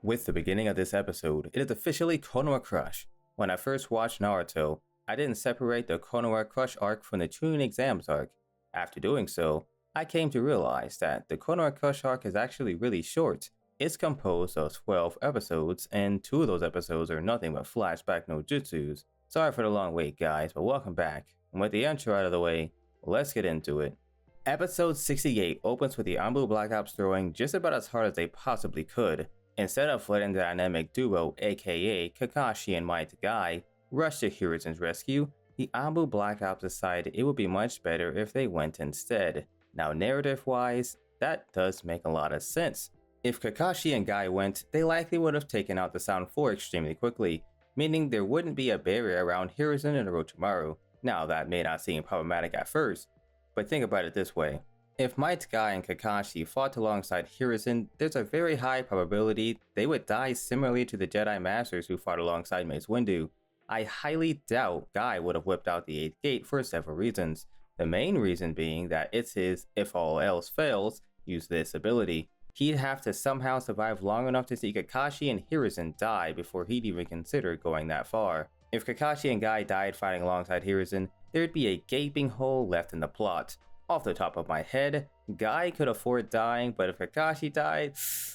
With the beginning of this episode, it is officially Konoha Crush. When I first watched Naruto, I didn't separate the Konoha Crush arc from the Chunin Exams arc. After doing so, I came to realize that the Konoha Crush arc is actually really short. It's composed of 12 episodes, and 2 of those episodes are nothing but flashback no jutsus. Sorry for the long wait guys, but welcome back. And with the intro out of the way, let's get into it. Episode 68 opens with the Anbu Black Ops throwing just about as hard as they possibly could. Instead of letting the dynamic duo, aka Kakashi and Might Guy, rush to Hiruzen's rescue, the Anbu Black Ops decided it would be much better if they went instead. Now narrative-wise, that does make a lot of sense. If Kakashi and Guy went, they likely would have taken out the Sound 4 extremely quickly, meaning there wouldn't be a barrier around Hiruzen and Orochimaru. Now that may not seem problematic at first, but think about it this way. If Might Guy and Kakashi fought alongside Hiruzen, there's a very high probability they would die similarly to the Jedi Masters who fought alongside Mace Windu. I highly doubt Guy would have whipped out the 8th gate for several reasons. The main reason being that it's his, if all else fails, useless ability. He'd have to somehow survive long enough to see Kakashi and Hiruzen die before he'd even consider going that far. If Kakashi and Guy died fighting alongside Hiruzen, there'd be a gaping hole left in the plot. Off the top of my head, Guy could afford dying, but if Kakashi died,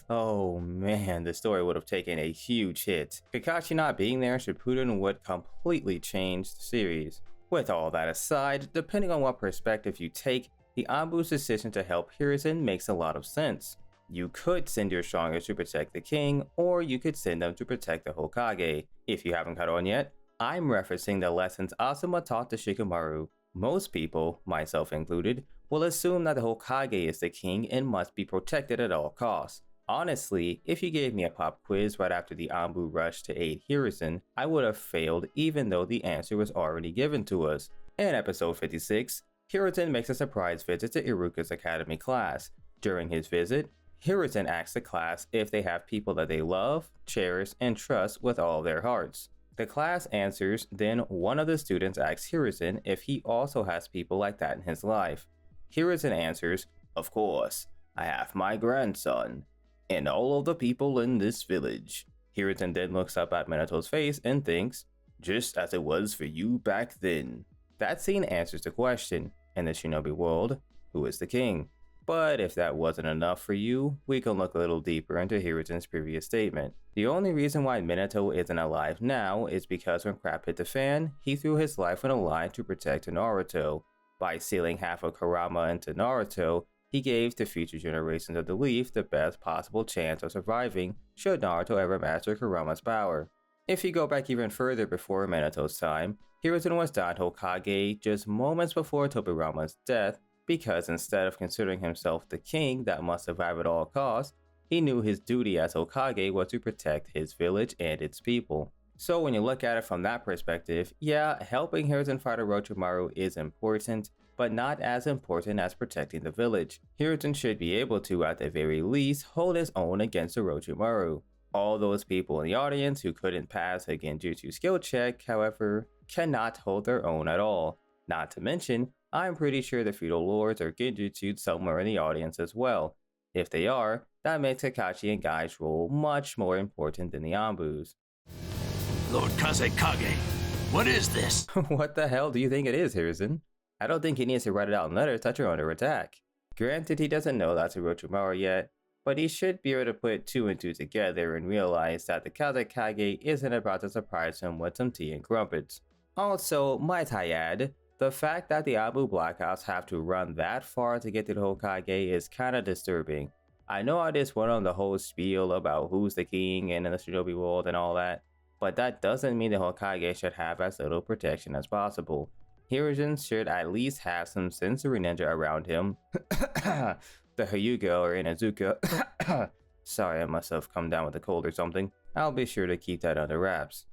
oh man, the story would have taken a huge hit. Kakashi not being there, Shippuden would completely change the series. With all that aside, depending on what perspective you take, the Anbu's decision to help Hiruzen makes a lot of sense. You could send your strongest to protect the king, or you could send them to protect the Hokage. If you haven't caught on yet, I'm referencing the lessons Asuma taught to Shikamaru. Most people, myself included, will assume that the Hokage is the king and must be protected at all costs. Honestly, if you gave me a pop quiz right after the Anbu rush to aid Hiruzen, I would have failed even though the answer was already given to us. In episode 56, Hiruzen makes a surprise visit to Iruka's academy class. During his visit, Hiruzen asks the class if they have people that they love, cherish, and trust with all their hearts. The class answers, then one of the students asks Hiruzen if he also has people like that in his life. Hiruzen answers, "Of course, I have my grandson, and all of the people in this village." Hiruzen then looks up at Minato's face and thinks, "Just as it was for you back then." That scene answers the question, in the shinobi world, who is the king? But if that wasn't enough for you, we can look a little deeper into Hiruzen's previous statement. The only reason why Minato isn't alive now is because when crap hit the fan, he threw his life on the line to protect Naruto. By sealing half of Kurama into Naruto, he gave the future generations of the Leaf the best possible chance of surviving should Naruto ever master Kurama's power. If you go back even further before Minato's time, Hiruzen was Don Hokage just moments before Tobirama's death, because instead of considering himself the king that must survive at all costs, he knew his duty as Hokage was to protect his village and its people. So when you look at it from that perspective, yeah, helping Hiruzen fight Orochimaru is important, but not as important as protecting the village. Hiruzen should be able to, at the very least, hold his own against Orochimaru. All those people in the audience who couldn't pass a Genjutsu skill check, however, cannot hold their own at all. Not to mention, I'm pretty sure the feudal lords are Genjutsu'd somewhere in the audience as well. If they are, that makes Kakashi and Guy's role much more important than the Anbu's. Lord Kazekage, what is this? What the hell do you think it is, Hiruzen? I don't think he needs to write it out in letters that you're under attack. Granted, he doesn't know that's Orochimaru yet, but he should be able to put 2 and 2 together and realize that the Kazekage isn't about to surprise him with some tea and crumpets. Also, might I add, the fact that the Anbu Black Ops have to run that far to get to the Hokage is kinda disturbing. I know I just went on the whole spiel about who's the king and in the shinobi world and all that, but that doesn't mean the Hokage should have as little protection as possible. Hiruzen should at least have some sensory ninja around him. The Hyuga or Inazuka. Sorry, I must have come down with a cold or something. I'll be sure to keep that under wraps.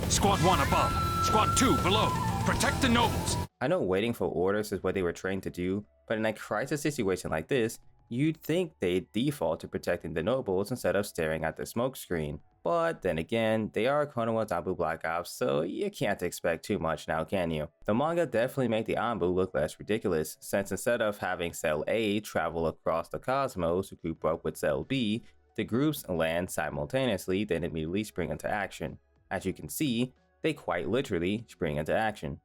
Squad 1 above, Squad 2 below. Protect the nobles. I know waiting for orders is what they were trained to do, but in a crisis situation like this, you'd think they'd default to protecting the nobles instead of staring at the smokescreen. But then again, they are Konoha's Anbu Black Ops, so you can't expect too much now, can you? The manga definitely made the Anbu look less ridiculous, since instead of having Cell A travel across the cosmos to group up with Cell B, the groups land simultaneously, then immediately spring into action. As you can see, they quite literally spring into action.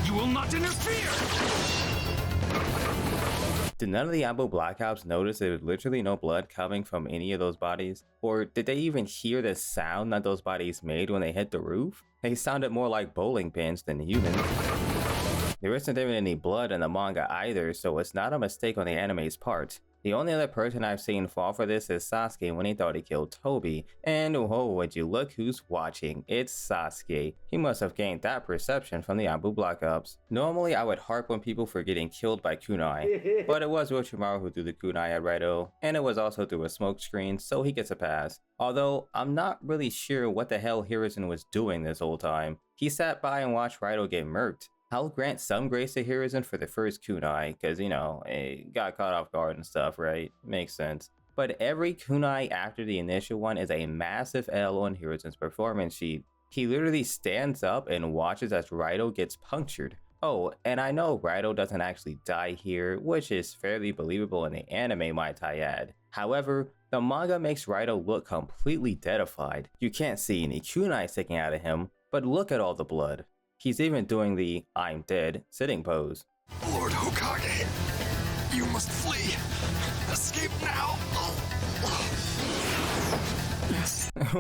You will not interfere! Did none of the Anbu Black Ops notice there was literally no blood coming from any of those bodies? Or did they even hear the sound that those bodies made when they hit the roof? They sounded more like bowling pins than humans. There isn't even any blood in the manga either, so it's not a mistake on the anime's part. The only other person I've seen fall for this is Sasuke when he thought he killed Toby. And oh, would you look who's watching, it's Sasuke. He must have gained that perception from the Anbu Black Ops. Normally I would harp on people for getting killed by kunai, but it was Orochimaru who threw the kunai at Raito, and it was also through a smoke screen, so he gets a pass. Although, I'm not really sure what the hell Hiruzen was doing this whole time. He sat by and watched Raito get murked. I'll grant some grace to Hiruzen for the first kunai, cause you know, it got caught off guard and stuff, right? Makes sense. But every kunai after the initial one is a massive L on Hiruzen's performance sheet. He literally stands up and watches as Raito gets punctured. Oh, and I know Raito doesn't actually die here, which is fairly believable in the anime, might I add. However, the manga makes Raito look completely deadified. You can't see any kunai sticking out of him, but look at all the blood. He's even doing the I'm dead sitting pose. Lord Hokage, you must flee. Escape now.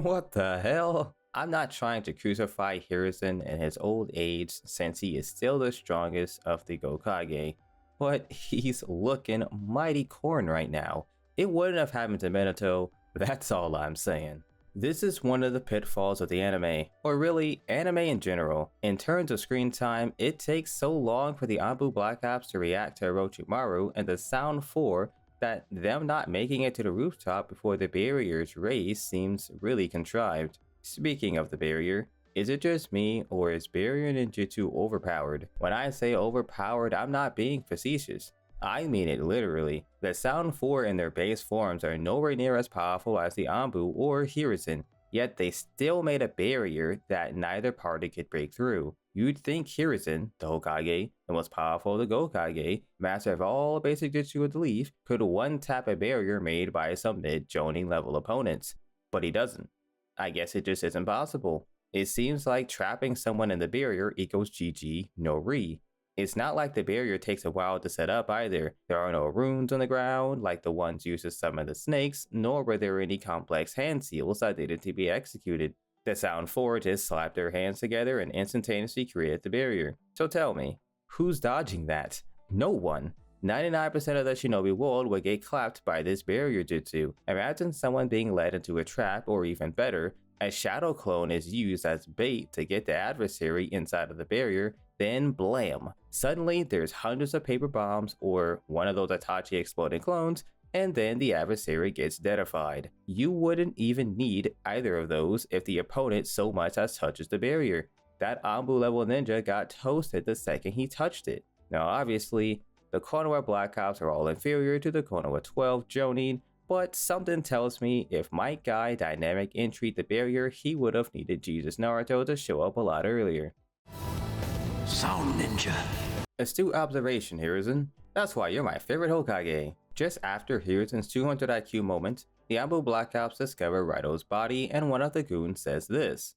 What the hell? I'm not trying to crucify Hiruzen in his old age since he is still the strongest of the Hokage, but he's looking mighty corn right now. It wouldn't have happened to Minato, that's all I'm saying. This is one of the pitfalls of the anime, or really, anime in general. In terms of screen time, it takes so long for the Anbu Black Ops to react to Orochimaru and the Sound 4 that them not making it to the rooftop before the barrier is raised seems really contrived. Speaking of the barrier, is it just me, or is barrier ninjutsu overpowered? When I say overpowered, I'm not being facetious. I mean it literally. The Sound 4 in their base forms are nowhere near as powerful as the Anbu or Hiruzen, yet they still made a barrier that neither party could break through. You'd think Hiruzen, the Hokage, the most powerful of the Gokage, master of all basic jutsu of the leaf, could one-tap a barrier made by some mid-jonin level opponents. But he doesn't. I guess it just isn't possible. It seems like trapping someone in the barrier equals GG, no re. It's not like the barrier takes a while to set up either. There are no runes on the ground like the ones used to summon the snakes, nor were there any complex hand seals that needed to be executed. The Sound 4 just slapped their hands together and instantaneously created the barrier. So tell me, who's dodging that? No one. 99% of the shinobi world would get clapped by this barrier jutsu. Imagine someone being led into a trap, or even better, a shadow clone is used as bait to get the adversary inside of the barrier, then blam! Suddenly there's hundreds of paper bombs or one of those Itachi exploding clones, and then the adversary gets deadified. You wouldn't even need either of those if the opponent so much as touches the barrier. That Anbu level ninja got toasted the second he touched it. Now obviously, the Konoha Black Ops are all inferior to the Konoha 12 Jonin, but something tells me if Might Guy Dynamic entreat the barrier, he would have needed Jesus Naruto to show up a lot earlier. Sound Ninja. Astute observation, Hiruzen. That's why you're my favorite Hokage. Just after Hiruzen's 200 IQ moment, the Anbu Black Ops discover Raito's body, and one of the goons says this.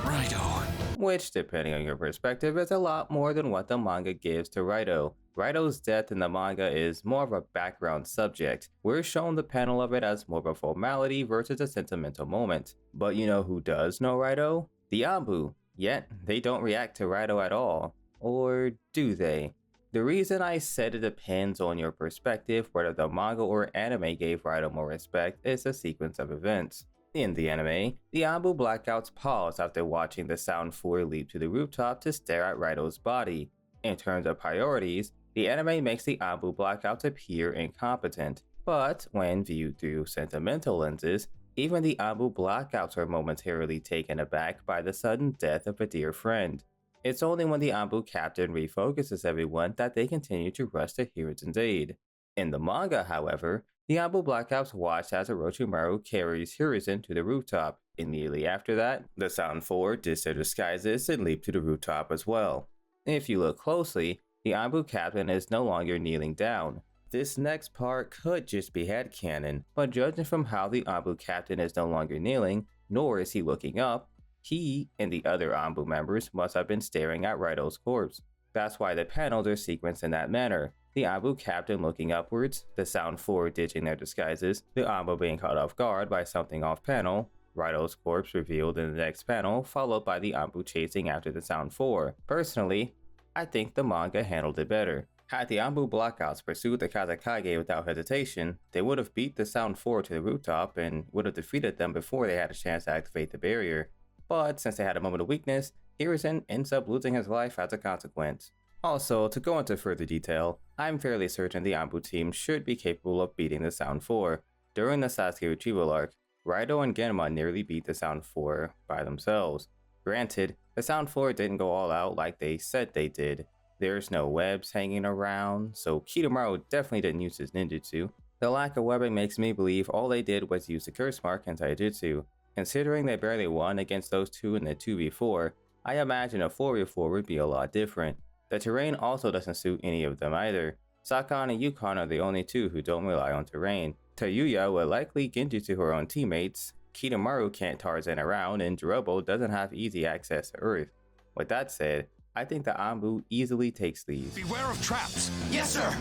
Raito. Which, depending on your perspective, is a lot more than what the manga gives to Raito. Raito's death in the manga is more of a background subject. We're shown the panel of it as more of a formality versus a sentimental moment. But you know who does know Raito? The Anbu. Yet, they don't react to Raito at all. Or do they? The reason I said it depends on your perspective whether the manga or anime gave Raito more respect is a sequence of events. In the anime, the Anbu Black Ops pause after watching the Sound 4 leap to the rooftop to stare at Raito's body. In terms of priorities, the anime makes the Anbu Black Ops appear incompetent, but when viewed through sentimental lenses, even the Anbu Black Ops are momentarily taken aback by the sudden death of a dear friend. It's only when the Anbu captain refocuses everyone that they continue to rush to Hiruzen's aid. In the manga, however, the Anbu Black Ops watch as Orochimaru carries Hiruzen to the rooftop. Immediately after that, the Sound 4 ditch their disguises and leap to the rooftop as well. If you look closely, the Anbu captain is no longer kneeling down. This next part could just be headcanon, but judging from how the Anbu captain is no longer kneeling, nor is he looking up, he and the other Anbu members must have been staring at Raido's corpse. That's why the panels are sequenced in that manner. The Anbu captain looking upwards, the Sound 4 ditching their disguises, the Anbu being caught off guard by something off panel, Raido's corpse revealed in the next panel, followed by the Anbu chasing after the Sound 4. Personally, I think the manga handled it better. Had the Anbu Black Ops pursued the Kazekage without hesitation, they would have beat the Sound 4 to the rooftop and would have defeated them before they had a chance to activate the barrier. But since they had a moment of weakness, Hiruzen ends up losing his life as a consequence. Also, to go into further detail, I'm fairly certain the Anbu team should be capable of beating the Sound 4. During the Sasuke retrieval arc, Raido and Genma nearly beat the Sound 4 by themselves. Granted, the Sound 4 didn't go all out like they said they did. There's no webs hanging around, so Kidomaru definitely didn't use his ninjutsu. The lack of webbing makes me believe all they did was use the curse mark and taijutsu. Considering they barely won against those two in the 2v4, I imagine a 4v4 would be a lot different. The terrain also doesn't suit any of them either. Sakan and Yukon are the only two who don't rely on terrain. Tayuya would likely genjutsu her own teammates, Kidomaru can't Tarzan around, and Jirobo doesn't have easy access to Earth. With that said, I think the Anbu easily takes these. Beware of traps! Yes, sir!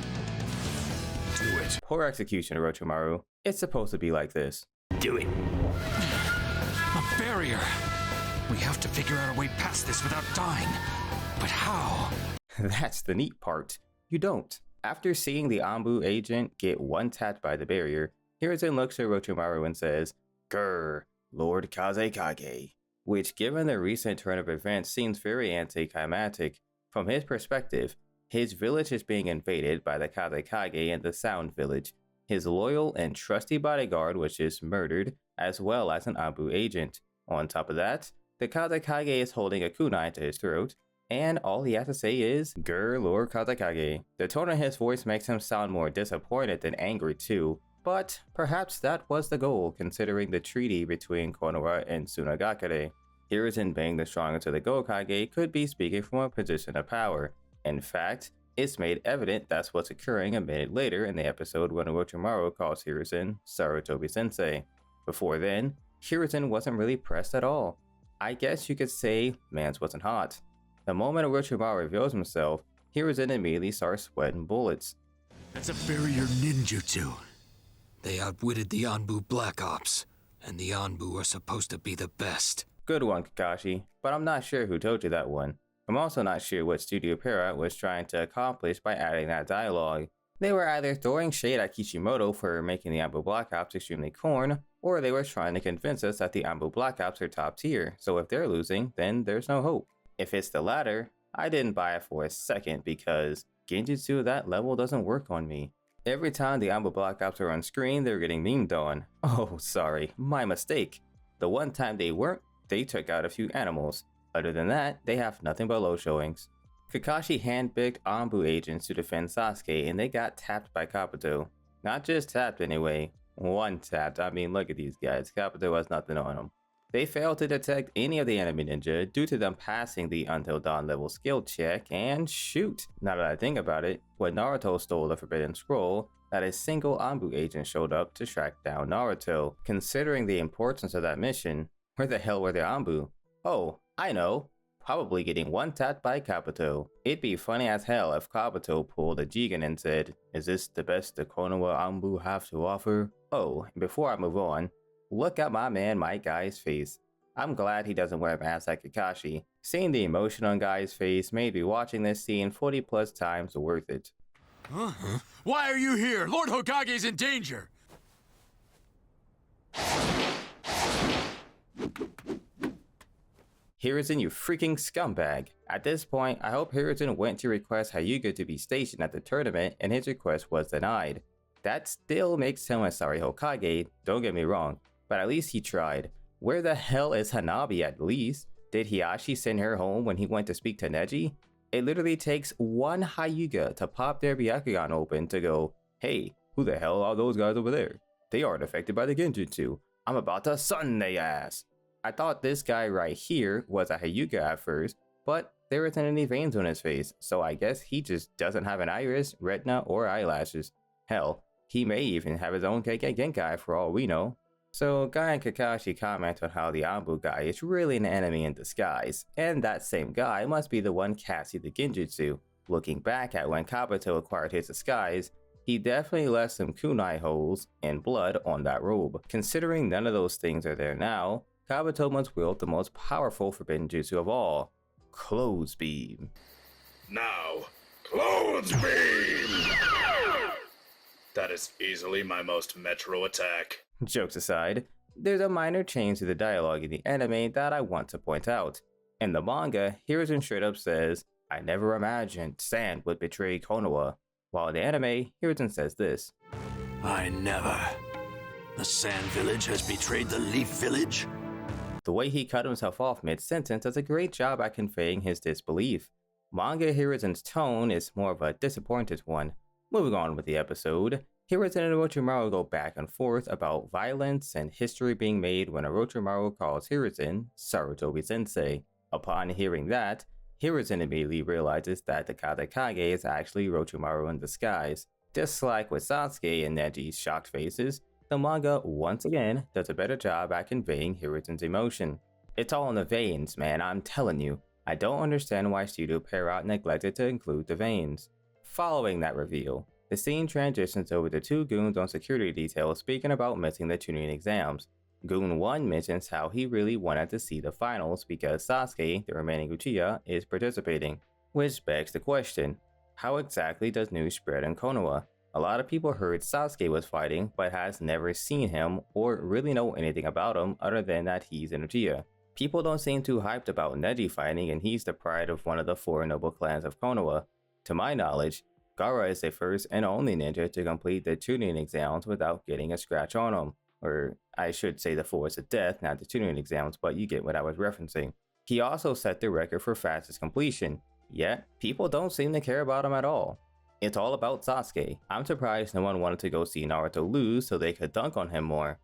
Do it. Poor execution, Orochimaru. It's supposed to be like this. Do it. A barrier! We have to figure out a way past this without dying. But how? That's the neat part. You don't. After seeing the Anbu agent get one-tapped by the barrier, Hiruzen looks at Orochimaru and says, "Grr, Lord Kazekage," which given the recent turn of events seems very anticlimactic. From his perspective, his village is being invaded by the Kazekage and the Sound Village. His loyal and trusty bodyguard was just murdered, as well as an Anbu agent. On top of that, the Kazekage is holding a kunai to his throat, and all he has to say is, "Grr, Lord Kazekage." The tone of his voice makes him sound more disappointed than angry too, but perhaps that was the goal considering the treaty between Konoha and Tsunagakure. Hiruzen being the strongest of the Gokage could be speaking from a position of power. In fact, it's made evident that's what's occurring a minute later in the episode when Orochimaru calls Hiruzen Sarutobi-sensei. Before then, Hiruzen wasn't really pressed at all. I guess you could say mans wasn't hot. The moment Orochimaru reveals himself, Hiruzen immediately starts sweating bullets. That's a barrier ninjutsu. They outwitted the Anbu Black Ops, and the Anbu are supposed to be the best. Good one, Kakashi, but I'm not sure who told you that one. I'm also not sure what Studio Para was trying to accomplish by adding that dialogue. They were either throwing shade at Kishimoto for making the Anbu Black Ops extremely corn, or they were trying to convince us that the Anbu Black Ops are top tier, so if they're losing, then there's no hope. If it's the latter, I didn't buy it for a second because genjutsu at that level doesn't work on me. Every time the Anbu Black Ops are on screen, they're getting memed on. Oh, sorry, my mistake. The one time they weren't, they took out a few animals. Other than that, they have nothing but low showings. Kakashi handpicked Anbu agents to defend Sasuke and they got tapped by Kabuto. Not just tapped anyway, one tapped. I mean, look at these guys, Kabuto has nothing on them. They failed to detect any of the enemy ninja due to them passing the Until Dawn level skill check, and shoot, now that I think about it, when Naruto stole the Forbidden Scroll, that a single Anbu agent showed up to track down Naruto. Considering the importance of that mission, where the hell were the Anbu? Oh, I know, probably getting one-tapped by Kabuto. It'd be funny as hell if Kabuto pulled a Jigen and said, "Is this the best the Konoha Anbu have to offer?" Oh, and before I move on, look at my man Mike Guy's face. I'm glad he doesn't wear a mask like Kakashi. Seeing the emotion on Guy's face made me watching this scene 40 plus times worth it. Why are you here? Lord Hokage's in danger! Hiruzen, you freaking scumbag. At this point, I hope Hiruzen went to request Hyuga to be stationed at the tournament and his request was denied. That still makes him a sorry Hokage, don't get me wrong, but at least he tried. Where the hell is Hanabi at least? Did Hiashi send her home when he went to speak to Neji? It literally takes one Hyuga to pop their Byakugan open to go, hey, who the hell are those guys over there? They aren't affected by the Genjutsu. I'm about to sun they ass. I thought this guy right here was a Hyuga at first, but there isn't any veins on his face, so I guess he just doesn't have an iris, retina, or eyelashes. Hell, he may even have his own KK Genkai for all we know. So Guy and Kakashi comment on how the Anbu guy is really an enemy in disguise, and that same guy must be the one casting the Genjutsu. Looking back at when Kabuto acquired his disguise, he definitely left some kunai holes and blood on that robe. Considering none of those things are there now, Kabuto must wield the most powerful forbidden jutsu of all, Clothes Beam. Now, Clothes Beam! That is easily my most metro attack. Jokes aside, there's a minor change to the dialogue in the anime that I want to point out. In the manga, Hiruzen straight up says, I never imagined Sand would betray Konoha, while in the anime, Hiruzen says this. I never. The Sand Village has betrayed the Leaf Village? The way he cut himself off mid-sentence does a great job at conveying his disbelief. Manga Hiruzen's tone is more of a disappointed one. Moving on with the episode, Hiruzen and Orochimaru go back and forth about violence and history being made when Orochimaru calls Hiruzen Sarutobi-sensei. Upon hearing that, Hiruzen immediately realizes that the Kazekage is actually Orochimaru in disguise. Just like with Sasuke and Neji's shocked faces, the manga once again does a better job at conveying Hiruzen's emotion. It's all in the veins, man, I'm telling you. I don't understand why Studio Pierrot neglected to include the veins. Following that reveal, the scene transitions over to two goons on security detail speaking about missing the Chunin exams. Goon 1 mentions how he really wanted to see the finals because Sasuke, the remaining Uchiha, is participating. Which begs the question, how exactly does news spread in Konoha? A lot of people heard Sasuke was fighting, but has never seen him or really know anything about him other than that he's an Uchiha. People don't seem too hyped about Neji fighting, and he's the pride of one of the four noble clans of Konoha. To my knowledge, Gaara is the first and only ninja to complete the Chunin exams without getting a scratch on him. Or I should say the Force of Death, not the Chunin exams, but you get what I was referencing. He also set the record for fastest completion, yet people don't seem to care about him at all. It's all about Sasuke. I'm surprised no one wanted to go see Naruto lose so they could dunk on him more.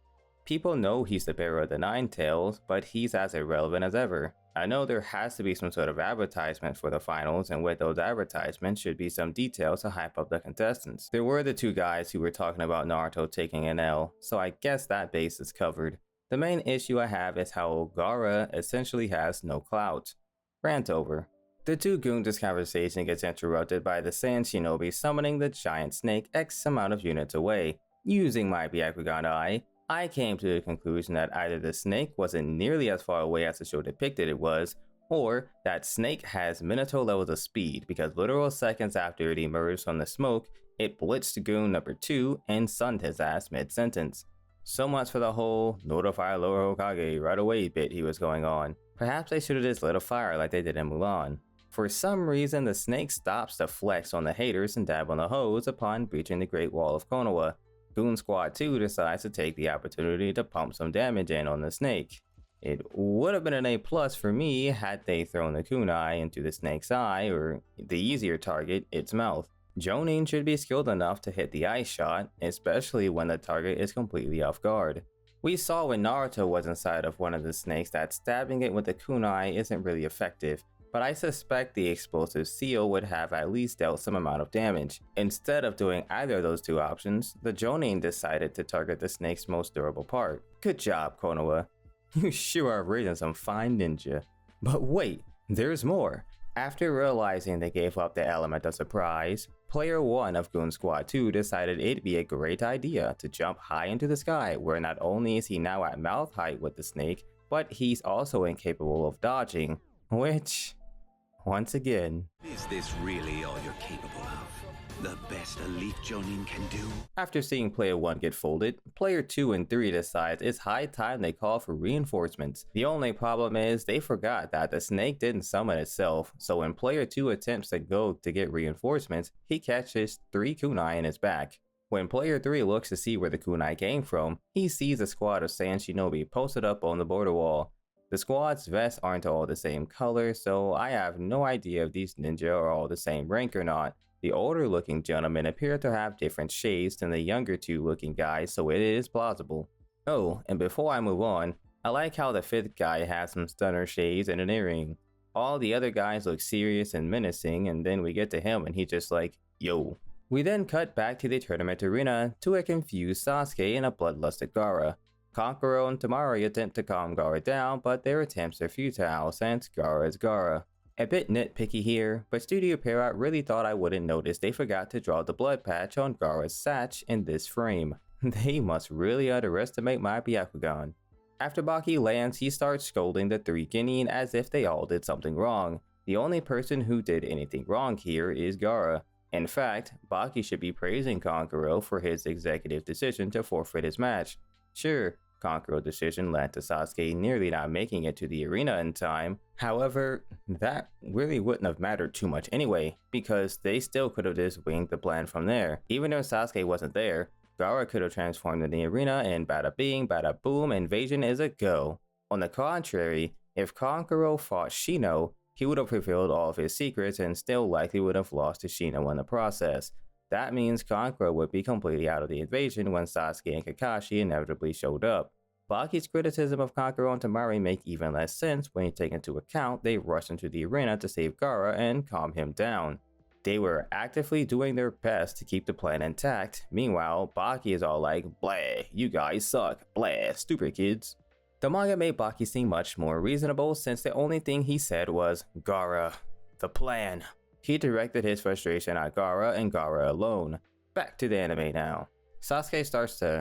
People know he's the bearer of the Nine Tails, but he's as irrelevant as ever. I know there has to be some sort of advertisement for the finals, and with those advertisements should be some details to hype up the contestants. There were the two guys who were talking about Naruto taking an L, so I guess that base is covered. The main issue I have is how Gaara essentially has no clout. Rant over. The two goons' conversation gets interrupted by the Sand Shinobi summoning the giant snake X amount of units away. Using my Byakugan eye, I came to the conclusion that either the snake wasn't nearly as far away as the show depicted it was, or that snake has Minato levels of speed because literal seconds after it emerged from the smoke, it blitzed goon number 2 and sunned his ass mid-sentence. So much for the whole notify Lord Hokage right away bit he was going on. Perhaps they should have just lit a fire like they did in Mulan. For some reason, the snake stops to flex on the haters and dab on the hoes upon breaching the Great Wall of Konoha. Goon Squad 2 decides to take the opportunity to pump some damage in on the snake. It would have been an A+ for me had they thrown the kunai into the snake's eye, or the easier target, its mouth. Jonin should be skilled enough to hit the ice shot, especially when the target is completely off guard. We saw when Naruto was inside of one of the snakes that stabbing it with the kunai isn't really effective, but I suspect the explosive seal would have at least dealt some amount of damage. Instead of doing either of those two options, the Jonin decided to target the snake's most durable part. Good job, Konoha. You sure are raising some fine ninja. But wait, there's more. After realizing they gave up the element of surprise, player 1 of Goon Squad 2 decided it'd be a great idea to jump high into the sky, where not only is he now at mouth height with the snake, but he's also incapable of dodging, which, once again, is this really all you're capable of? The best a Leaf Jonin can do? After seeing player 1 get folded, player 2 and 3 decides it's high time they call for reinforcements. The only problem is they forgot that the snake didn't summon itself, so when player 2 attempts to go to get reinforcements, he catches 3 kunai in his back. When player 3 looks to see where the kunai came from, he sees a squad of Sand Shinobi posted up on the border wall. The squad's vests aren't all the same color, so I have no idea if these ninja are all the same rank or not. The older looking gentlemen appear to have different shades than the younger two looking guys, so it is plausible. Oh, and before I move on, I like how the fifth guy has some stunner shades and an earring. All the other guys look serious and menacing, and then we get to him and he's just like, yo. We then cut back to the tournament arena to a confused Sasuke and a bloodlusted Gaara. Kankuro and Tamari attempt to calm Gaara down, but their attempts are futile since Gaara is Gaara. A bit nitpicky here, but Studio Pierrot really thought I wouldn't notice they forgot to draw the blood patch on Gaara's satch in this frame. They must really underestimate my Byakugan. After Baki lands, he starts scolding the three Genin as if they all did something wrong. The only person who did anything wrong here is Gaara. In fact, Baki should be praising Kankuro for his executive decision to forfeit his match. Sure, Kankuro's decision led to Sasuke nearly not making it to the arena in time. However, that really wouldn't have mattered too much anyway, because they still could have just winged the plan from there. Even if Sasuke wasn't there, Gaara could have transformed in the arena and bada bing, bada boom, invasion is a go. On the contrary, if Kankuro fought Shino, he would have revealed all of his secrets and still likely would have lost to Shino in the process. That means Kankuro would be completely out of the invasion when Sasuke and Kakashi inevitably showed up. Baki's criticism of Kankuro and Tamari make even less sense when you take into account they rushed into the arena to save Gaara and calm him down. They were actively doing their best to keep the plan intact. Meanwhile, Baki is all like, blah, you guys suck, blah, stupid kids. The manga made Baki seem much more reasonable since the only thing he said was, Gaara, the plan. He directed his frustration at Gaara and Gaara alone. Back to the anime now. Sasuke starts to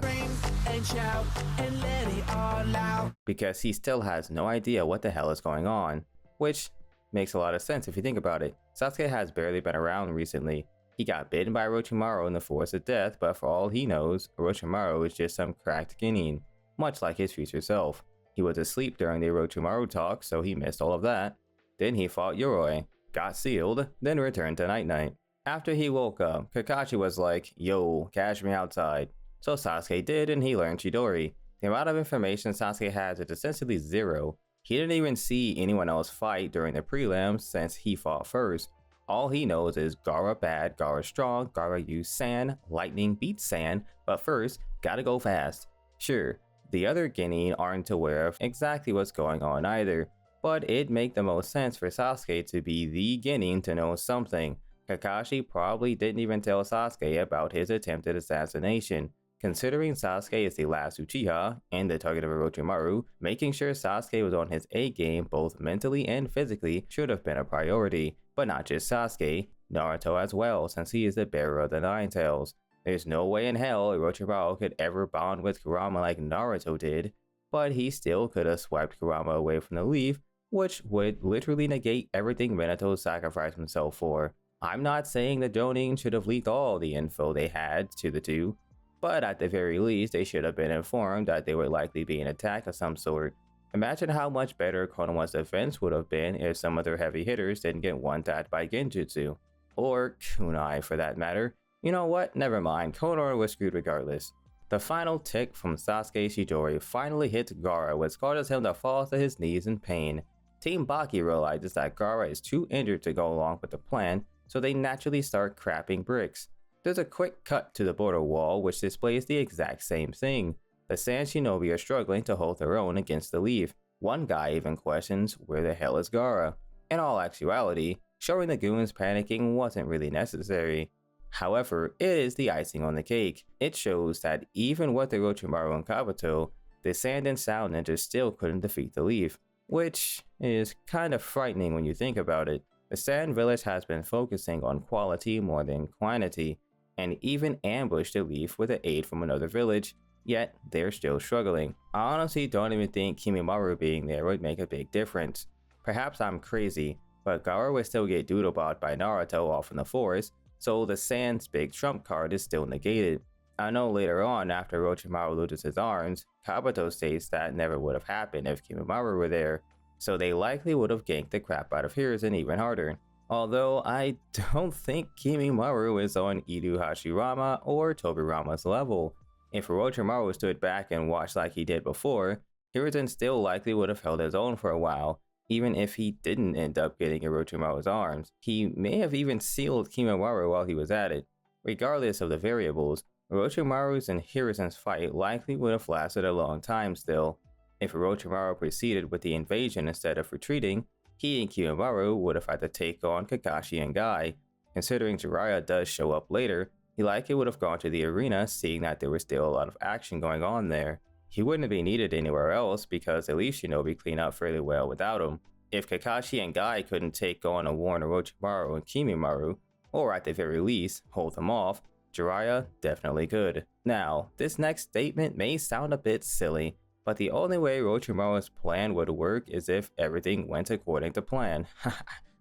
and shout and let it all out because he still has no idea what the hell is going on, which makes a lot of sense if you think about it. Sasuke has barely been around recently. He got bitten by Orochimaru in the Forest of Death, but for all he knows, Orochimaru is just some cracked Genin, much like his future self. He was asleep during the Orochimaru talk, so he missed all of that. Then he fought Yoroi, got sealed, then returned to Night Night. After he woke up, Kakashi was like, yo, catch me outside. So Sasuke did, and he learned Chidori. The amount of information Sasuke has is essentially zero. He didn't even see anyone else fight during the prelims since he fought first. All he knows is Gaara bad, Gaara strong, Gaara use sand, lightning beats sand, but first, gotta go fast. Sure, the other Genin aren't aware of exactly what's going on either, but it'd make the most sense for Sasuke to be the Genin to know something. Kakashi probably didn't even tell Sasuke about his attempted assassination. Considering Sasuke is the last Uchiha and the target of Orochimaru, making sure Sasuke was on his A game both mentally and physically should have been a priority. But not just Sasuke, Naruto as well, since he is the bearer of the Nine Tails. There's no way in hell Orochimaru could ever bond with Kurama like Naruto did, but he still could have swiped Kurama away from the leaf, which would literally negate everything Minato sacrificed himself for. I'm not saying the Jonin should have leaked all the info they had to the two, but at the very least they should have been informed that they would likely be an attack of some sort. Imagine how much better Konoha's defense would have been if some of their heavy hitters didn't get one-tapped by Genjutsu. Or kunai for that matter. You know what, never mind, Konoha was screwed regardless. The final tick from Sasuke Chidori finally hits Gaara, which causes him to fall to his knees in pain. Team Baki realizes that Gaara is too injured to go along with the plan, so they naturally start crapping bricks. There's a quick cut to the border wall which displays the exact same thing. The Sand Shinobi are struggling to hold their own against the leaf. One guy even questions where the hell is Gaara. In all actuality, showing the goons panicking wasn't really necessary. However, it is the icing on the cake. It shows that even with Orochimaru and Kabuto, the Sand and Sound Ninjas still couldn't defeat the leaf, which is kind of frightening when you think about it. The Sand Village has been focusing on quality more than quantity, and even ambushed the leaf with the aid from another village, yet they're still struggling. I honestly don't even think Kimimaro being there would make a big difference. Perhaps I'm crazy, but Gaara would still get doodlebot by Naruto off in the forest, so the Sand's big trump card is still negated. I know later on, after Orochimaru loses his arms, Kabuto states that never would have happened if Kimimaro were there, so they likely would have ganked the crap out of Hiruzen even harder. Although I don't think Kimimaro is on Idu Hashirama or Tobirama's level. If Orochimaru stood back and watched like he did before, Hiruzen still likely would have held his own for a while, even if he didn't end up getting Orochimaru's arms. He may have even sealed Kimimaro while he was at it. Regardless of the variables, Orochimaru's and Hiruzen's fight likely would have lasted a long time still. If Orochimaru proceeded with the invasion instead of retreating, he and Kimimaro would have had to take on Kakashi and Guy. Considering Jiraiya does show up later, he likely would have gone to the arena, seeing that there was still a lot of action going on there. He wouldn't be needed anywhere else because at least Shinobi cleaned up fairly well without him. If Kakashi and Guy couldn't take on a Warren Orochimaru and Kimimaro, or at the very least, hold them off, Jiraiya definitely could. Now, this next statement may sound a bit silly, but the only way Orochimaru's plan would work is if everything went according to plan.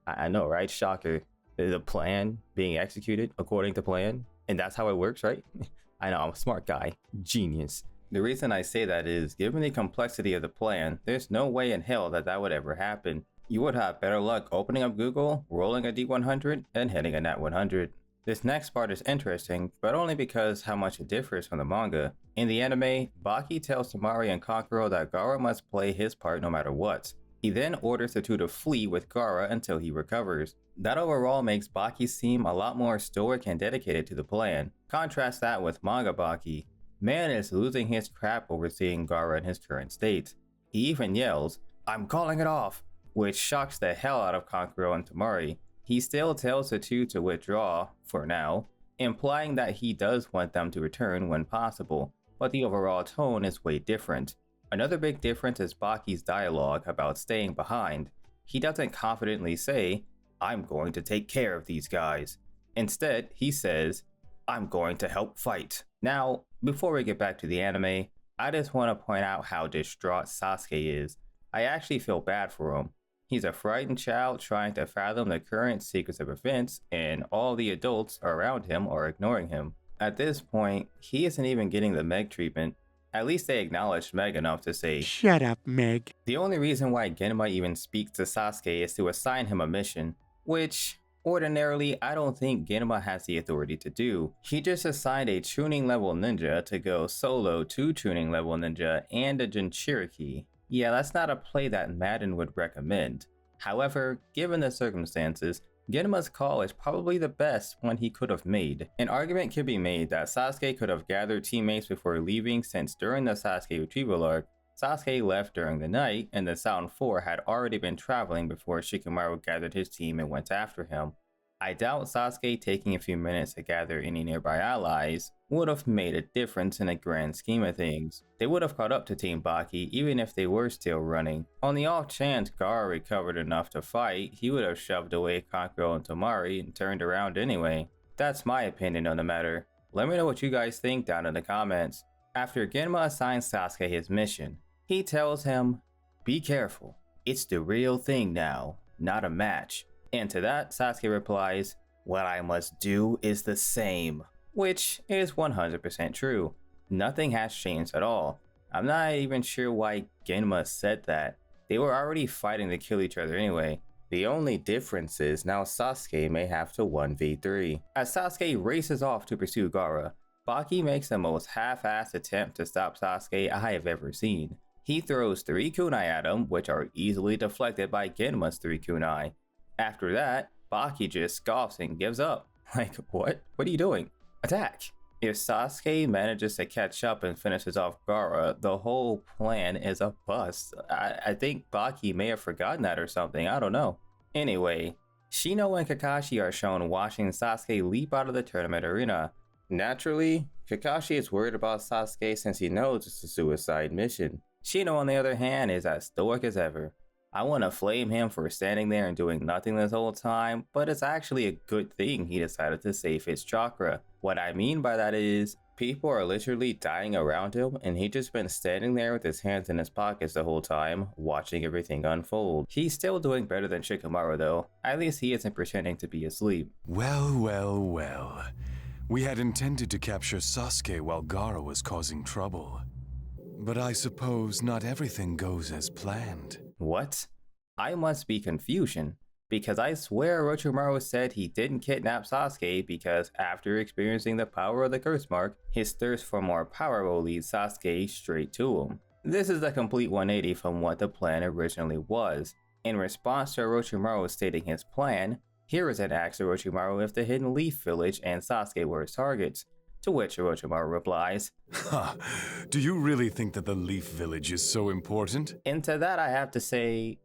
I know, right? Shocker. The plan being executed according to plan, and that's how it works, right? I know, I'm a smart guy. Genius. The reason I say that is, given the complexity of the plan, there's no way in hell that would ever happen. You would have better luck opening up Google, rolling a D100, and hitting a Nat 100. This next part is interesting, but only because how much it differs from the manga. In the anime, Baki tells Temari and Kankuro that Gaara must play his part no matter what. He then orders the two to flee with Gaara until he recovers. That overall makes Baki seem a lot more stoic and dedicated to the plan. Contrast that with manga Baki. Man is losing his crap over seeing Gaara in his current state. He even yells, "I'm calling it off!" which shocks the hell out of Kankuro and Temari. He still tells the two to withdraw, for now, implying that he does want them to return when possible, but the overall tone is way different. Another big difference is Baki's dialogue about staying behind. He doesn't confidently say, "I'm going to take care of these guys." Instead, he says, "I'm going to help fight." Now, before we get back to the anime, I just want to point out how distraught Sasuke is. I actually feel bad for him. He's a frightened child trying to fathom the current sequence of events, and all the adults around him are ignoring him. At this point, he isn't even getting the Meg treatment. At least they acknowledged Meg enough to say, "Shut up, Meg." The only reason why Genma even speaks to Sasuke is to assign him a mission, which ordinarily I don't think Genma has the authority to do. He just assigned a tuning level ninja to go solo to tuning level ninja and a Jinchuriki. Yeah, that's not a play that Madden would recommend. However, given the circumstances, Genma's call is probably the best one he could have made. An argument can be made that Sasuke could have gathered teammates before leaving, since during the Sasuke retrieval arc, Sasuke left during the night and the Sound 4 had already been traveling before Shikamaru gathered his team and went after him. I doubt Sasuke taking a few minutes to gather any nearby allies would have made a difference in the grand scheme of things. They would have caught up to Team Baki even if they were still running. On the off chance Gaara recovered enough to fight, he would have shoved away Kankuro and Temari and turned around anyway. That's my opinion on the matter. Let me know what you guys think down in the comments. After Genma assigns Sasuke his mission, he tells him, "Be careful, it's the real thing now, not a match." And to that, Sasuke replies, "What I must do is the same." Which is 100% true. Nothing has changed at all. I'm not even sure why Genma said that. They were already fighting to kill each other anyway. The only difference is now Sasuke may have to 1v3. As Sasuke races off to pursue Gaara, Baki makes the most half-assed attempt to stop Sasuke I have ever seen. He throws 3 kunai at him, which are easily deflected by Genma's 3 kunai. After that, Baki just scoffs and gives up. Like, what? What are you doing? Attack! If Sasuke manages to catch up and finishes off Gaara, the whole plan is a bust. I think Baki may have forgotten that or something, I don't know. Anyway, Shino and Kakashi are shown watching Sasuke leap out of the tournament arena. Naturally, Kakashi is worried about Sasuke since he knows it's a suicide mission. Shino, on the other hand, is as stoic as ever. I want to flame him for standing there and doing nothing this whole time, but it's actually a good thing he decided to save his chakra. What I mean by that is, people are literally dying around him and he just been standing there with his hands in his pockets the whole time, watching everything unfold. He's still doing better than Shikamaru though, at least he isn't pretending to be asleep. Well, well, well. We had intended to capture Sasuke while Gaara was causing trouble. But I suppose not everything goes as planned. What? I must be confusion, because I swear Orochimaru said he didn't kidnap Sasuke because after experiencing the power of the curse mark, his thirst for more power will lead Sasuke straight to him. This is a complete 180 from what the plan originally was. In response to Orochimaru stating his plan, Hiruzen asks Orochimaru if the Hidden Leaf Village and Sasuke were his targets, to which Orochimaru replies, Ha! Do you really think that the Leaf Village is so important? and to that I have to say,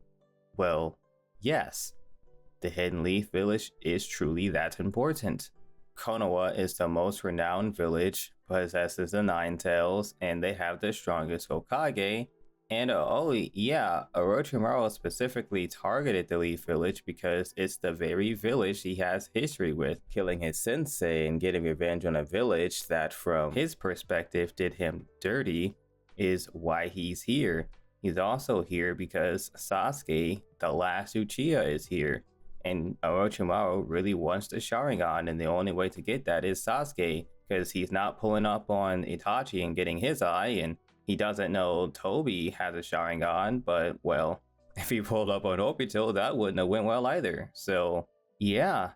well, yes. The Hidden Leaf Village is truly that important. Konoha is the most renowned village, possesses the Nine Tails, and they have the strongest Hokage. And Orochimaru specifically targeted the Leaf Village because it's the very village he has history with. Killing his sensei and getting revenge on a village that, from his perspective, did him dirty is why he's here. He's also here because Sasuke, the last Uchiha, is here. And Orochimaru really wants the Sharingan, and the only way to get that is Sasuke, because he's not pulling up on Itachi and getting his eye, and he doesn't know Tobi has a Sharingan, but, well, if he pulled up on Obito, that wouldn't have went well either. So, yeah,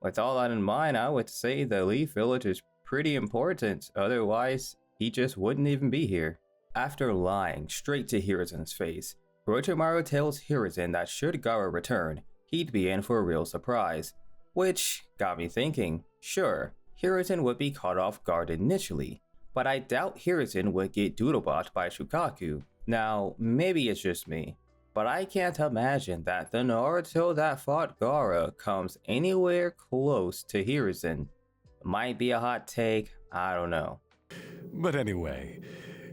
with all that in mind, I would say the Leaf Village is pretty important, otherwise he just wouldn't even be here. After lying straight to Hiruzen's face, Orochimaru tells Hiruzen that should Gaara return, he'd be in for a real surprise, which got me thinking, sure, Hiruzen would be caught off guard initially, but I doubt Hiruzen would get doodlebopped by Shukaku. Now, maybe it's just me, but I can't imagine that the Naruto that fought Gaara comes anywhere close to Hiruzen. Might be a hot take, I don't know. But anyway,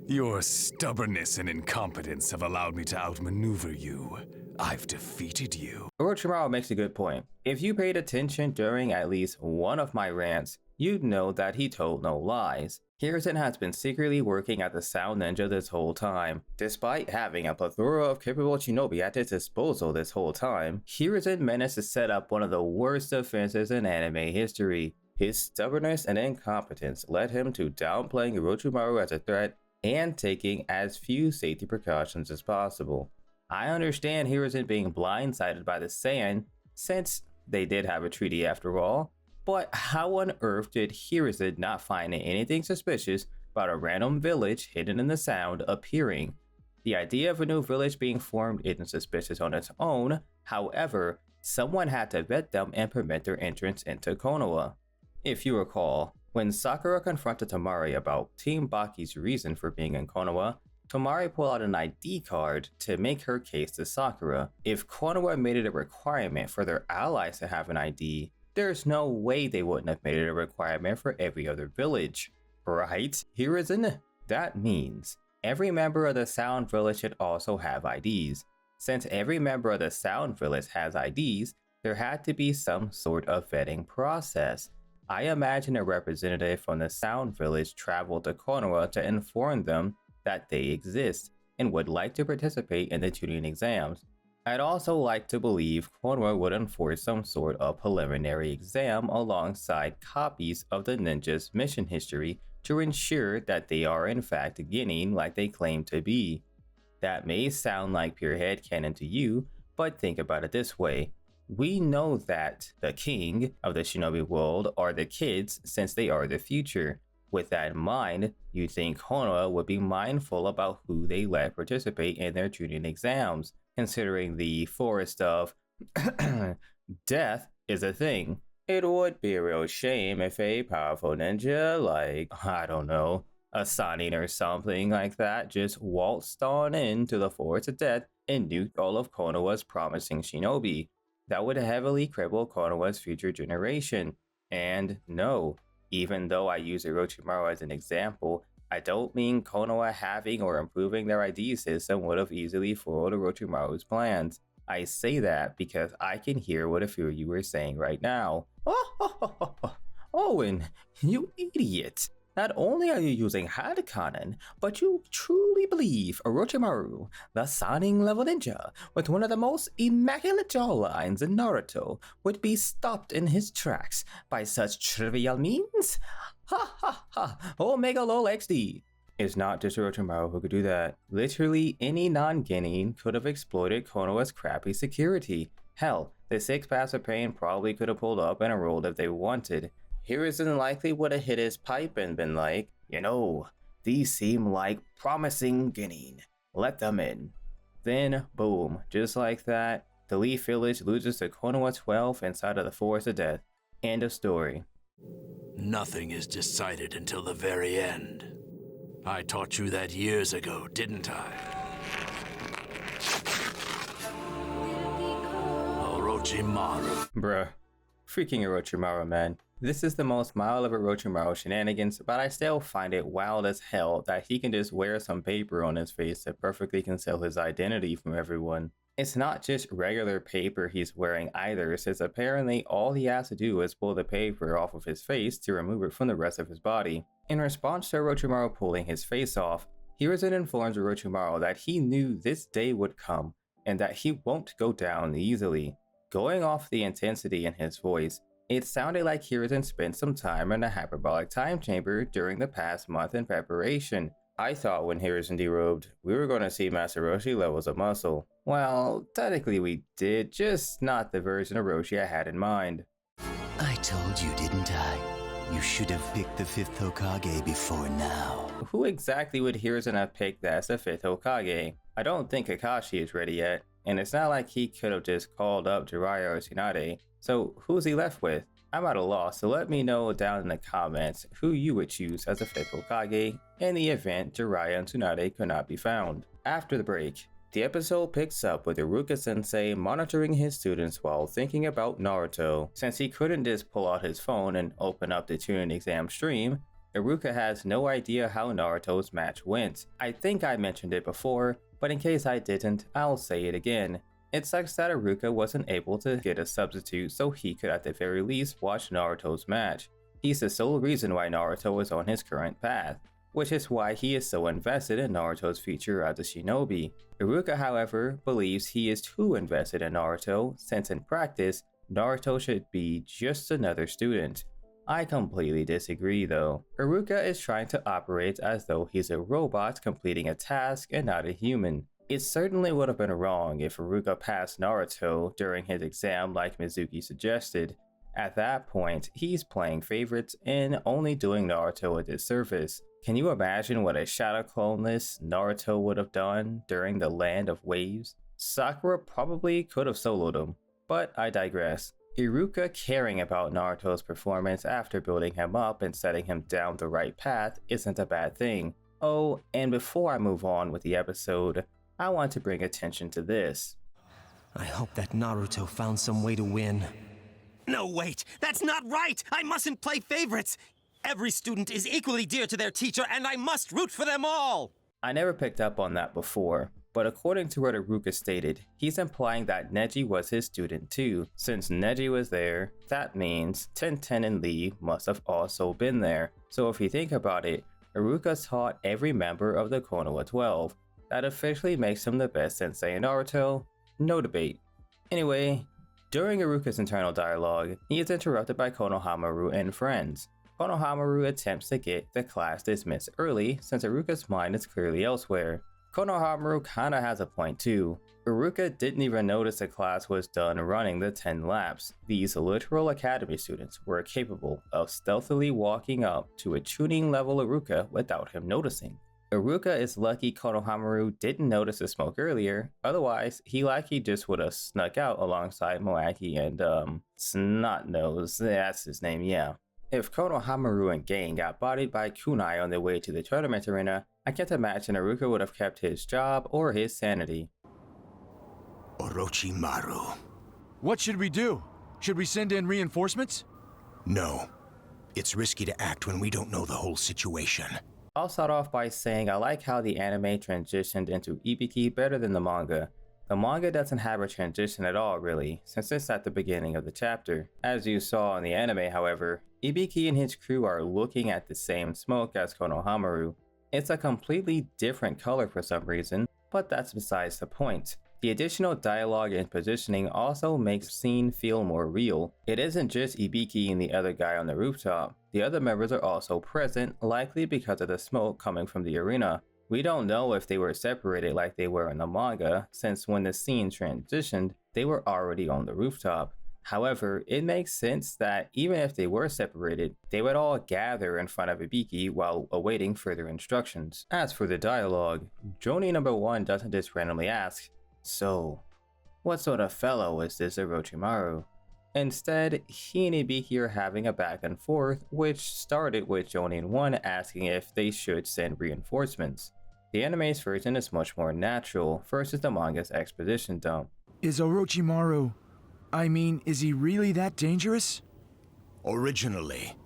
your stubbornness and incompetence have allowed me to outmaneuver you. I've defeated you. Orochimaru makes a good point. If you paid attention during at least one of my rants, you'd know that he told no lies. Hiruzen has been secretly working at the Sound Ninja this whole time. Despite having a plethora of capable shinobi at his disposal this whole time, Hiruzen managed to set up one of the worst defenses in anime history. His stubbornness and incompetence led him to downplaying Orochimaru as a threat and taking as few safety precautions as possible. I understand Hiruzen being blindsided by the sand, since they did have a treaty after all, but how on earth did Hiruzen not find anything suspicious about a random village hidden in the Sound appearing? The idea of a new village being formed isn't suspicious on its own, however, someone had to vet them and permit their entrance into Konoha. If you recall, when Sakura confronted Temari about Team Baki's reason for being in Konoha, Temari pulled out an ID card to make her case to Sakura. If Konoha made it a requirement for their allies to have an ID, there's no way they wouldn't have made it a requirement for every other village. Right, Hiruzen? That means every member of the Sound Village should also have IDs. Since every member of the Sound Village has IDs, there had to be some sort of vetting process. I imagine a representative from the Sound Village traveled to Konoha to inform them that they exist and would like to participate in the tuning exams. I'd also like to believe Konoha would enforce some sort of preliminary exam alongside copies of the ninja's mission history to ensure that they are in fact getting like they claim to be. That may sound like pure headcanon to you, but think about it this way. We know that the king of the shinobi world are the kids since they are the future. With that in mind, you'd think Konoha would be mindful about who they let participate in their tuning exams, considering the forest of death is a thing. It would be a real shame if a powerful ninja like, I don't know, a Sanin or something like that just waltzed on into the forest of death and nuked all of Konoha's promising shinobi. That would heavily cripple Konoha's future generation. And no, even though I use Orochimaru as an example, I don't mean Konoha having or improving their ID system would have easily foiled Orochimaru's plans. I say that because I can hear what a few of you are saying right now. Owen, you idiot! Not only are you using headcanon, but you truly believe Orochimaru, the Sannin level ninja, with one of the most immaculate jawlines in Naruto, would be stopped in his tracks by such trivial means? Ha ha ha! Omega lol XD! It's not just Orochimaru who could do that. Literally any non-Genin could have exploited Konoha's crappy security. Hell, the Six Paths of Pain probably could have pulled up and enrolled if they wanted. Hiruzen likely would have hit his pipe and been like, you know, These seem like promising beginning. Let them in. Then, boom, just like that, the Leaf Village loses to Konoha 12 inside of the Forest of Death. End of story. Nothing is decided until the very end. I taught you that years ago, didn't I? Orochimaru. Bruh. Freaking Orochimaru, man. This is the most mild of Orochimaru shenanigans, but I still find it wild as hell that he can just wear some paper on his face to perfectly conceal his identity from everyone. It's not just regular paper he's wearing either, since apparently all he has to do is pull the paper off of his face to remove it from the rest of his body. In response to Orochimaru pulling his face off, Hiruzen informs Orochimaru that he knew this day would come, and that he won't go down easily. Going off the intensity in his voice, it sounded like Hiruzen spent some time in a hyperbolic time chamber during the past month in preparation. I thought when Hiruzen derobed, we were going to see Master Roshi levels of muscle. Well, technically we did, just not the version of Roshi I had in mind. I told you, didn't I? You should have picked the 5th Hokage before now. Who exactly would Hiruzen have picked as the 5th Hokage? I don't think Kakashi is ready yet, and it's not like he could have just called up Jiraiya or Tsunade, so who's he left with? I'm at a loss, so let me know down in the comments who you would choose as the 5th Hokage in the event Jiraiya and Tsunade could not be found. After the break, the episode picks up with Iruka-sensei monitoring his students while thinking about Naruto. Since he couldn't just pull out his phone and open up the Chunin exam stream, Iruka has no idea how Naruto's match went. I think I mentioned it before, but in case I didn't, I'll say it again. It sucks that Iruka wasn't able to get a substitute so he could at the very least watch Naruto's match. He's the sole reason why Naruto is on his current path, which is why he is so invested in Naruto's future as a shinobi. Iruka, however, believes he is too invested in Naruto, since in practice, Naruto should be just another student. I completely disagree though. Iruka is trying to operate as though he's a robot completing a task and not a human. It certainly would have been wrong if Iruka passed Naruto during his exam like Mizuki suggested. At that point, he's playing favorites and only doing Naruto a disservice. Can you imagine what a shadow cloneless Naruto would have done during the Land of Waves? Sakura probably could have soloed him, but I digress. Iruka caring about Naruto's performance after building him up and setting him down the right path isn't a bad thing. Oh, and before I move on with the episode, I want to bring attention to this. I hope that Naruto found some way to win. No, wait! That's not right! I mustn't play favorites! Every student is equally dear to their teacher, and I must root for them all! I never picked up on that before, but according to what Iruka stated, he's implying that Neji was his student too. Since Neji was there, that means Tenten and Lee must have also been there. So if you think about it, Iruka taught every member of the Konoha 12. That officially makes him the best sensei in Naruto, no debate. Anyway, during Iruka's internal dialogue, he is interrupted by Konohamaru and friends. Konohamaru attempts to get the class dismissed early since Iruka's mind is clearly elsewhere. Konohamaru kinda has a point too. Iruka didn't even notice the class was done running the 10 laps. These literal academy students were capable of stealthily walking up to a tuning level Iruka without him noticing. Iruka is lucky Konohamaru didn't notice the smoke earlier, otherwise he likely just would have snuck out alongside Moaki and Snotnose, that's his name, yeah. If Konohamaru and gang got bodied by Kunai on their way to the tournament arena, I can't imagine Iruka would have kept his job or his sanity. Orochimaru. What should we do? Should we send in reinforcements? No. It's risky to act when we don't know the whole situation. I'll start off by saying I like how the anime transitioned into Ibiki better than the manga. The manga doesn't have a transition at all really, since it's at the beginning of the chapter. As you saw in the anime, however, Ibiki and his crew are looking at the same smoke as Konohamaru. It's a completely different color for some reason, but that's besides the point. The additional dialogue and positioning also makes the scene feel more real. It isn't just Ibiki and the other guy on the rooftop. The other members are also present, likely because of the smoke coming from the arena. We don't know if they were separated like they were in the manga, since when the scene transitioned, they were already on the rooftop. However, it makes sense that even if they were separated, they would all gather in front of Ibiki while awaiting further instructions. As for the dialogue, Jonin number 1 doesn't just randomly ask, "So, what sort of fellow is this Orochimaru?" Instead, he and Ibiki are having a back and forth, which started with Jonin 1 asking if they should send reinforcements. The anime's version is much more natural versus the manga's exposition dump. Is Orochimaru... is he really that dangerous? Originally,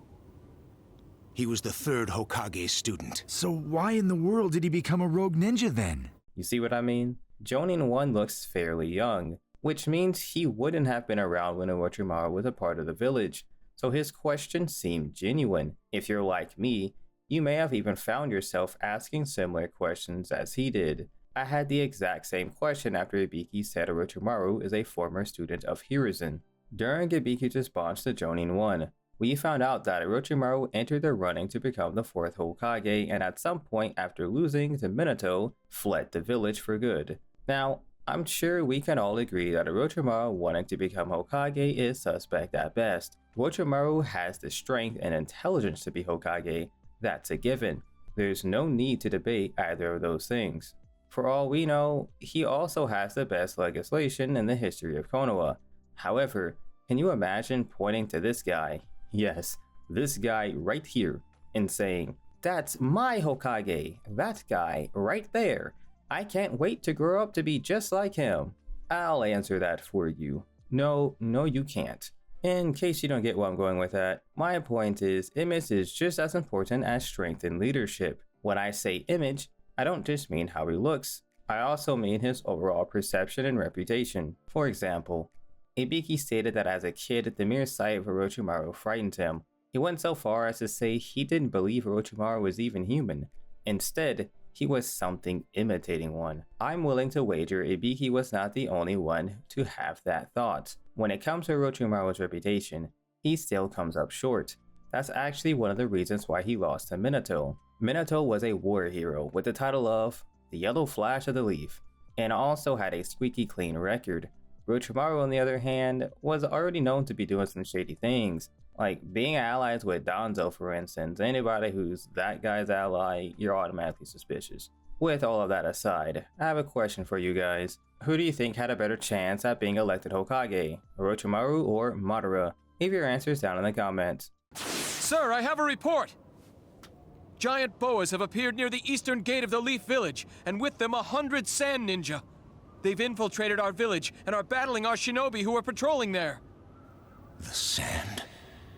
he was the third Hokage student. So why in the world did he become a rogue ninja then? You see what I mean? Jonin 1 looks fairly young, which means he wouldn't have been around when Orochimaru was a part of the village, so his question seemed genuine. If you're like me, you may have even found yourself asking similar questions as he did. I had the exact same question after Ibiki said Orochimaru is a former student of Hiruzen. During Ibiki's response to Jonin 1, we found out that Orochimaru entered the running to become the 4th Hokage and at some point after losing to Minato, fled the village for good. Now, I'm sure we can all agree that Orochimaru wanting to become Hokage is suspect at best. Orochimaru has the strength and intelligence to be Hokage, that's a given. There's no need to debate either of those things. For all we know, he also has the best legislation in the history of Konoha. However, can you imagine pointing to this guy, yes, this guy right here, and saying, "That's my Hokage, that guy right there. I can't wait to grow up to be just like him"? I'll answer that for you. No, you can't. In case you don't get where I'm going with that, my point is image is just as important as strength and leadership. When I say image, I don't just mean how he looks, I also mean his overall perception and reputation. For example, Ibiki stated that as a kid, the mere sight of Orochimaru frightened him. He went so far as to say he didn't believe Orochimaru was even human. Instead, he was something imitating one. I'm willing to wager Ibiki was not the only one to have that thought. When it comes to Orochimaru's reputation, he still comes up short. That's actually one of the reasons why he lost to Minato. Minato was a war hero with the title of the Yellow Flash of the Leaf, and also had a squeaky clean record. Orochimaru, on the other hand, was already known to be doing some shady things, like being allies with Danzo, for instance. Anybody who's that guy's ally, you're automatically suspicious. With all of that aside, I have a question for you guys. Who do you think had a better chance at being elected Hokage, Orochimaru or Madara? Leave your answers down in the comments. Sir, I have a report! Giant boas have appeared near the eastern gate of the Leaf Village, and with them 100 sand ninja. They've infiltrated our village and are battling our shinobi who are patrolling there. The sand.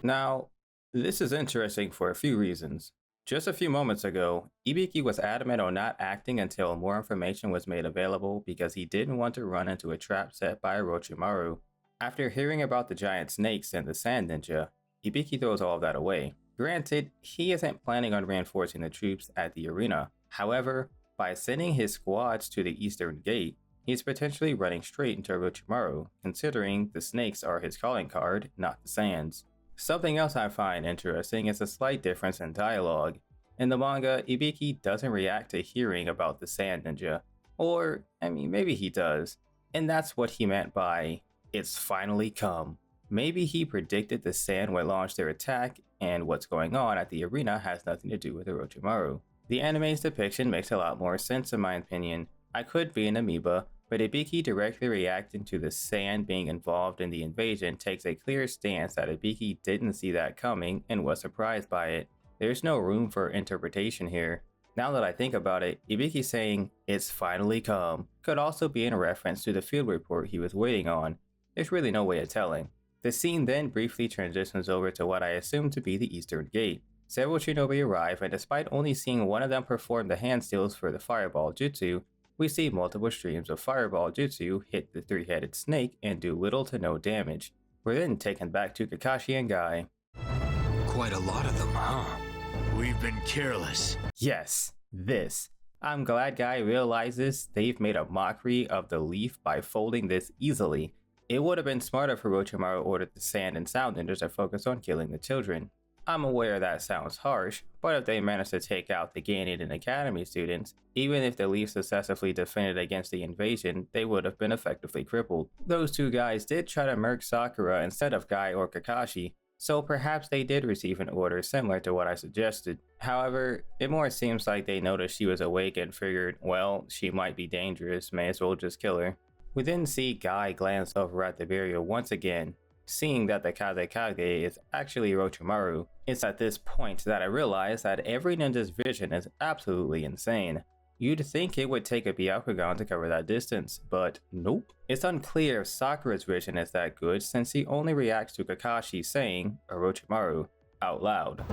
Now, this is interesting for a few reasons. Just a few moments ago, Ibiki was adamant on not acting until more information was made available because he didn't want to run into a trap set by Orochimaru. After hearing about the giant snakes and the sand ninja, Ibiki throws all of that away. Granted, he isn't planning on reinforcing the troops at the arena. However, by sending his squads to the eastern gate, he's potentially running straight into Orochimaru, considering the snakes are his calling card, not the sands. Something else I find interesting is a slight difference in dialogue. In the manga, Ibiki doesn't react to hearing about the sand ninja. Or, maybe he does. And that's what he meant by, "It's finally come." Maybe he predicted the sand would launch their attack, and what's going on at the arena has nothing to do with Orochimaru. The anime's depiction makes a lot more sense in my opinion. I could be an amoeba, but Ibiki directly reacting to the sand being involved in the invasion takes a clear stance that Ibiki didn't see that coming and was surprised by it. There's no room for interpretation here. Now that I think about it, Ibiki saying, "It's finally come," could also be in reference to the field report he was waiting on. There's really no way of telling. The scene then briefly transitions over to what I assume to be the Eastern Gate. Several shinobi arrive, and despite only seeing one of them perform the handstands for the fireball jutsu, we see multiple streams of fireball jutsu hit the three-headed snake and do little to no damage. We're then taken back to Kakashi and Guy. Quite a lot of them, huh? We've been careless. Yes, this. I'm glad Guy realizes they've made a mockery of the leaf by folding this easily. It would have been smarter for Orochimaru ordered the sand and sound ninjas to focus on killing the children. I'm aware that sounds harsh, but if they managed to take out the Genin and Academy students, even if the Leaf successfully defended against the invasion, they would have been effectively crippled. Those two guys did try to murk Sakura instead of Guy or Kakashi, so perhaps they did receive an order similar to what I suggested. However, it more seems like they noticed she was awake and figured, well, she might be dangerous, may as well just kill her. We then see Guy glance over at the barrier once again, seeing that the Kazekage is actually Orochimaru. It's at this point that I realize that every ninja's vision is absolutely insane. You'd think it would take a Byakugan to cover that distance, but nope. It's unclear if Sakura's vision is that good since he only reacts to Kakashi saying Orochimaru out loud.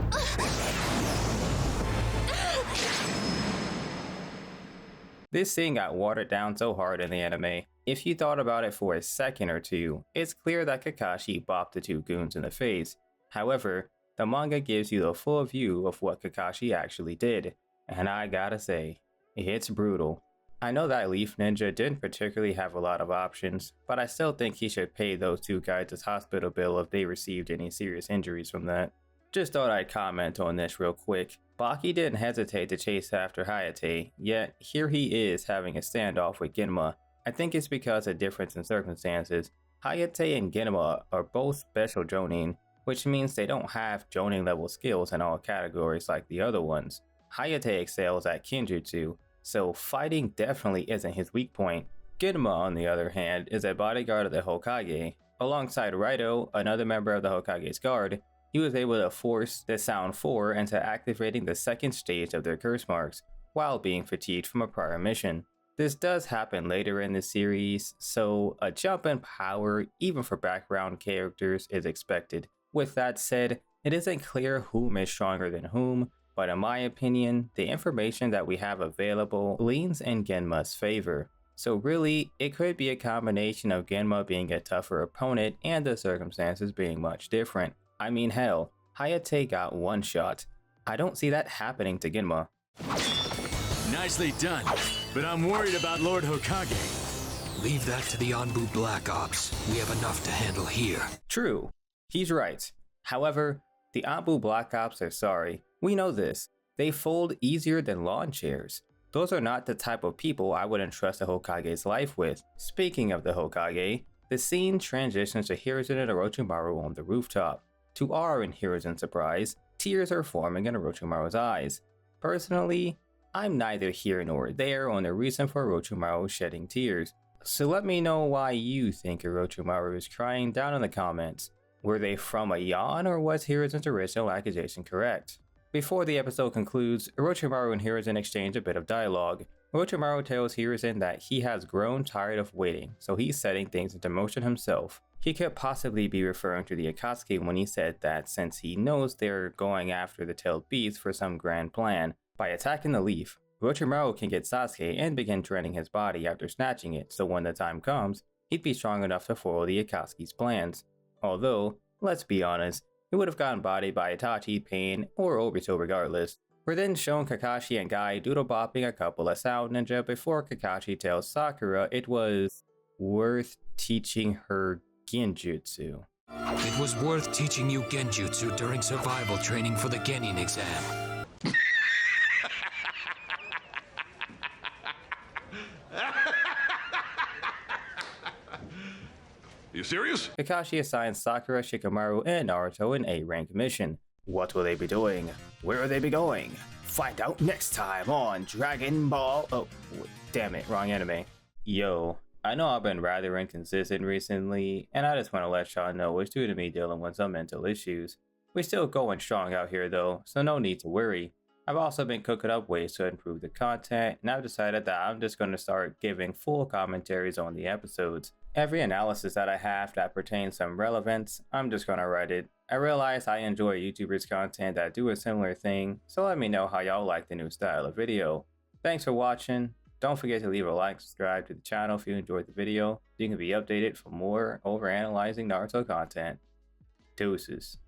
This scene got watered down so hard in the anime. If you thought about it for a second or two, it's clear that Kakashi bopped the two goons in the face. However, the manga gives you the full view of what Kakashi actually did, and I gotta say, it's brutal. I know that Leaf Ninja didn't particularly have a lot of options, but I still think he should pay those two guys his hospital bill if they received any serious injuries from that. Just thought I'd comment on this real quick. Baki didn't hesitate to chase after Hayate, yet here he is having a standoff with Genma. I think it's because of difference in circumstances. Hayate and Genma are both special Jonin, which means they don't have Jonin level skills in all categories like the other ones. Hayate excels at Kenjutsu, so fighting definitely isn't his weak point. Genma, on the other hand, is a bodyguard of the Hokage. Alongside Raito, another member of the Hokage's guard, he was able to force the Sound 4 into activating the second stage of their curse marks, while being fatigued from a prior mission. This does happen later in the series, so a jump in power, even for background characters, is expected. With that said, it isn't clear whom is stronger than whom, but in my opinion, the information that we have available leans in Genma's favor. So really, it could be a combination of Genma being a tougher opponent and the circumstances being much different. I mean hell, Hayate got one shot. I don't see that happening to Genma. Nicely done, but I'm worried about Lord Hokage. Leave that to the Anbu Black Ops. We have enough to handle here. True, he's right. However, the Anbu Black Ops are sorry. We know this. They fold easier than lawn chairs. Those are not the type of people I would entrust the Hokage's life with. Speaking of the Hokage, the scene transitions to Hiruzen and Orochimaru on the rooftop. To our and Hiruzen's surprise, tears are forming in Orochimaru's eyes. Personally, I'm neither here nor there on the reason for Orochimaru shedding tears. So let me know why you think Orochimaru is crying down in the comments. Were they from a yawn, or was Hiruzen's original accusation correct? Before the episode concludes, Orochimaru and Hiruzen exchange a bit of dialogue. Orochimaru tells Hiruzen that he has grown tired of waiting, so he's setting things into motion himself. He could possibly be referring to the Akatsuki when he said that since he knows they're going after the tailed beast for some grand plan. By attacking the leaf, Orochimaru can get Sasuke and begin training his body after snatching it, so when the time comes, he'd be strong enough to foil the Akatsuki's plans. Although, let's be honest, he would have gotten bodied by Itachi, Pain, or Obito regardless. We're then shown Kakashi and Guy doodle-bopping a couple of Sound Ninja before Kakashi tells Sakura it was worth teaching her Genjutsu. It was worth teaching you Genjutsu during survival training for the Genin exam. You serious? Kakashi assigns Sakura, Shikamaru, and Naruto an A-rank mission. What will they be doing? Where will they be going? Find out next time on Dragon Ball. Oh, damn it, wrong anime. Yo, I know I've been rather inconsistent recently, and I just want to let y'all know it's due to me dealing with some mental issues. We're still going strong out here though, so no need to worry. I've also been cooking up ways to improve the content, and I've decided that I'm just going to start giving full commentaries on the episodes. Every analysis that I have that pertains some relevance, I'm just going to write it. I realize I enjoy YouTubers' content that do a similar thing, so let me know how y'all like the new style of video. Thanks for watching. Don't forget to leave a like and subscribe to the channel if you enjoyed the video. You can be updated for more Overanalyzing Naruto content. Deuces.